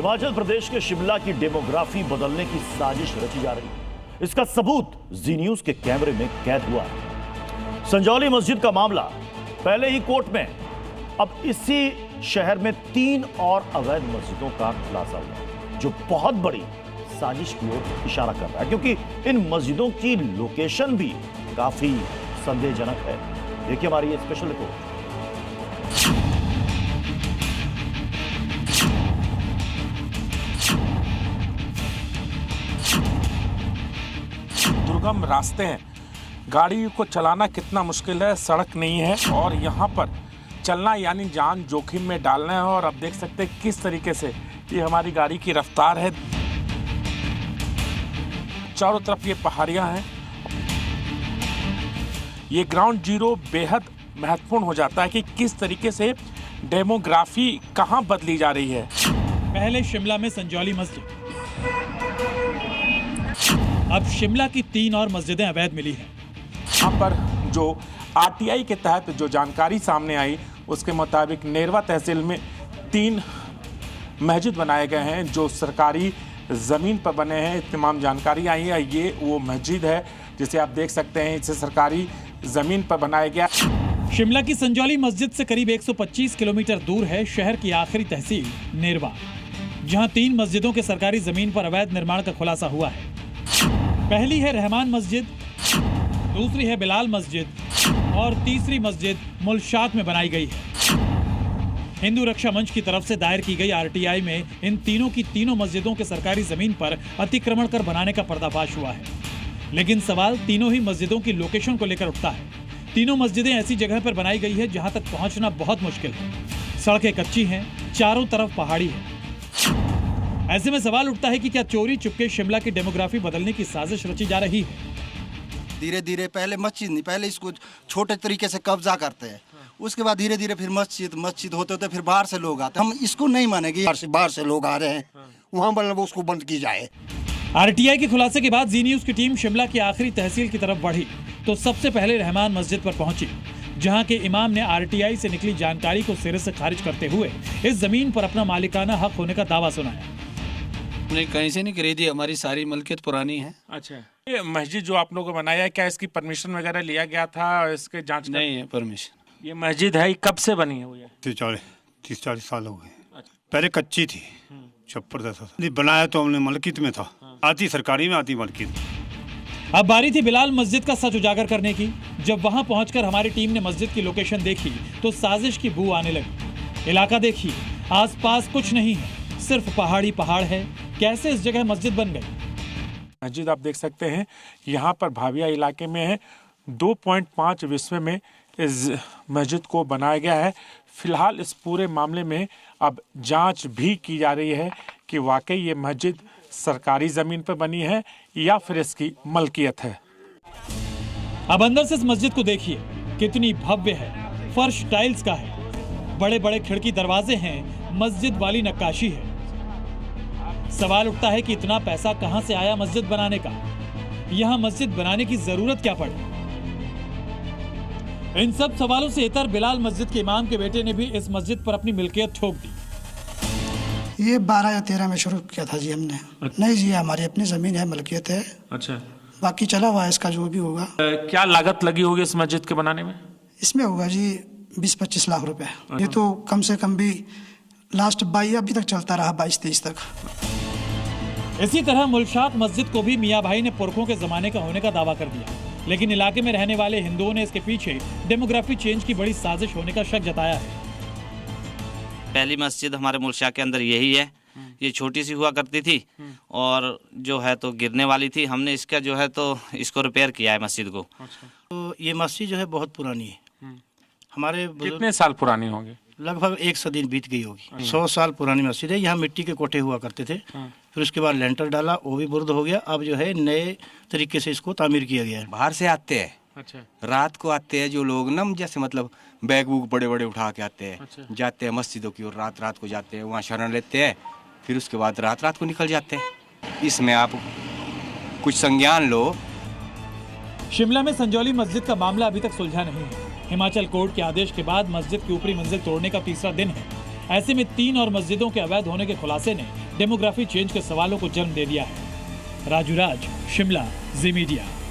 हिमाचल प्रदेश के शिमला की डेमोग्राफी बदलने की साजिश रची जा रही है। इसका सबूत जी न्यूज के कैमरे में कैद हुआ है। संजौली मस्जिद का मामला पहले ही कोर्ट में, अब इसी शहर में 3 और अवैध मस्जिदों का खुलासा हुआ, जो बहुत बड़ी साजिश की ओर इशारा कर रहा है, क्योंकि इन मस्जिदों की लोकेशन भी काफी संदेहजनक है। देखिए हमारी ये स्पेशल रिपोर्ट। दुर्गम रास्ते हैं, गाड़ी को चलाना कितना मुश्किल है, सड़क नहीं है और यहाँ पर चलना यानी जान जोखिम में डालना है। और अब देख सकते हैं किस तरीके से ये हमारी गाड़ी की रफ्तार है। चारों तरफ ये पहाड़ियाँ हैं। ये ग्राउंड जीरो बेहद महत्वपूर्ण हो जाता है कि किस तरीके से डेमोग्राफी कहाँ बदली जा रही है। पहले शिमला में संजौली मस्जिद, अब शिमला की 3 और मस्जिदें अवैध मिली हैं। यहाँ पर जो आरटीआई के तहत जो जानकारी सामने आई उसके मुताबिक नेरवा तहसील में 3 मस्जिद बनाए गए हैं जो सरकारी ज़मीन पर बने हैं। तमाम जानकारी आई है, ये वो मस्जिद है जिसे आप देख सकते हैं, इसे सरकारी ज़मीन पर बनाया गया। शिमला की संजौली मस्जिद से करीब 125 किलोमीटर दूर है शहर की आखिरी तहसील नेरवा, जहां 3 मस्जिदों के सरकारी जमीन पर अवैध निर्माण का खुलासा हुआ है। पहली है रहमान मस्जिद, दूसरी है बिलाल मस्जिद और तीसरी मस्जिद मुल्शात में बनाई गई है। हिंदू रक्षा मंच की तरफ से दायर की गई आरटीआई में इन तीनों की तीनों मस्जिदों के सरकारी जमीन पर अतिक्रमण कर बनाने का पर्दाफाश हुआ है। लेकिन सवाल तीनों ही मस्जिदों की लोकेशन को लेकर उठता है। तीनों मस्जिदें ऐसी जगह पर बनाई गई है जहां तक पहुंचना बहुत मुश्किल है। सड़कें कच्ची हैं, चारों तरफ पहाड़ी है। ऐसे में सवाल उठता है कि क्या चोरी चुपके शिमला की डेमोग्राफी बदलने की साजिश रची जा रही है। धीरे धीरे पहले मस्जिद नहीं, पहले इसको छोटे तरीके से कब्जा करते हैं, उसके बाद धीरे धीरे फिर मस्जिद होते होते फिर बाहर से लोग आते हैं। हम इसको नहीं मानेंगे, बाहर से लोग आ रहे हैं, वहाँ मतलब उसको बंद की जाए। आरटीआई के खुलासे के बाद जी न्यूज की टीम शिमला की आखिरी तहसील की तरफ बढ़ी तो सबसे पहले रहमान मस्जिद पर पहुंची, जहां के इमाम ने आरटीआई से निकली जानकारी को सिरे से खारिज करते हुए इस जमीन पर अपना मालिकाना हक होने का दावा सुनाया। हमने कहीं से नहीं खरीदी, हमारी सारी मलकियत पुरानी है। अच्छा, ये मस्जिद जो आप लोगों को बनाया है, क्या इसकी परमिशन वगैरह लिया गया था? इसके जांच नहीं है परमिशन। ये मस्जिद है, कब से बनी है? वो ये 30-40 साल हो गए। पहले कच्ची थी, छप्पर था, बनाया तो हमने मलकियत में था, आती सरकारी में, आती मलकियत। अब बारी थी बिलाल मस्जिद का सच उजागर करने की। जब वहां पहुंचकर हमारी टीम ने मस्जिद की लोकेशन देखी तो साजिश की बू आने लगी। इलाका देखिए, आसपास कुछ नहीं है, सिर्फ पहाड़ी पहाड़ है। कैसे इस जगह मस्जिद बन गई? मस्जिद आप देख सकते हैं यहाँ पर भाविया इलाके में है। 2.5 विस्वे में इस मस्जिद को बनाया गया है। फिलहाल इस पूरे मामले में अब जांच भी की जा रही है कि वाकई ये मस्जिद सरकारी जमीन पर बनी है या फिर इसकी मलकियत है। अब अंदर से इस मस्जिद को देखिए, कितनी भव्य है। फर्श टाइल्स का है, बड़े बड़े खिड़की दरवाजे हैं, मस्जिद वाली नक्काशी है। सवाल उठता है कि इतना पैसा कहां से आया मस्जिद बनाने का? यहां मस्जिद बनाने की जरूरत क्या पड़ी? इन सब सवालों से इतर बिलाल मस्जिद के इमाम के बेटे ने भी इस मस्जिद पर अपनी मिल्कियत ठोक दी। ये 12 या 13 में शुरू किया था जी हमने। नहीं जी, हमारी अपनी जमीन है, मलकियत है। अच्छा, बाकी चला हुआ है इसका जो भी होगा। क्या लागत लगी होगी इस मस्जिद के बनाने में? इसमें होगा जी 20-25 लाख रुपए। ये तो कम से कम भी लास्ट 22 अभी तक चलता रहा, 22-23 तक। इसी तरह मुल्शात मस्जिद को भी मियाँ भाई ने पुरखों के जमाने का होने का दावा कर दिया, लेकिन इलाके में रहने वाले हिंदुओं ने इसके पीछे डेमोग्राफी चेंज की बड़ी साजिश होने का शक जताया है। पहली मस्जिद हमारे मुल्शा के अंदर यही है। ये छोटी सी हुआ करती थी और जो है तो गिरने वाली थी। हमने इसका जो है तो इसको रिपेयर किया है मस्जिद को। तो ये मस्जिद जो है बहुत पुरानी है। हमारे कितने साल पुरानी होगी? लगभग 1 सदी बीत गई होगी। 100 साल पुरानी मस्जिद है। यहाँ मिट्टी के कोठे हुआ करते थे, फिर उसके बाद लेंटर डाला, वो भी बुर्द हो गया। अब जो है नए तरीके से इसको तामीर किया गया है। बाहर से आते हैं, अच्छा, रात को आते हैं जो लोग ना, जैसे मतलब बैग वूग बड़े बड़े उठा के आते हैं। अच्छा। जाते हैं मस्जिदों की ओर, रात को जाते हैं, वहाँ शरण लेते हैं, फिर उसके बाद रात को निकल जाते हैं। इसमें आप कुछ संज्ञान लो। शिमला में संजौली मस्जिद का मामला अभी तक सुलझा नहीं है। हिमाचल कोर्ट के आदेश के बाद मस्जिद की ऊपरी मंजिल तोड़ने का तीसरा दिन है। ऐसे में 3 और मस्जिदों के अवैध होने के खुलासे ने डेमोग्राफी चेंज के सवालों को जन्म दे दिया है। राजू राज, शिमला, जी मीडिया।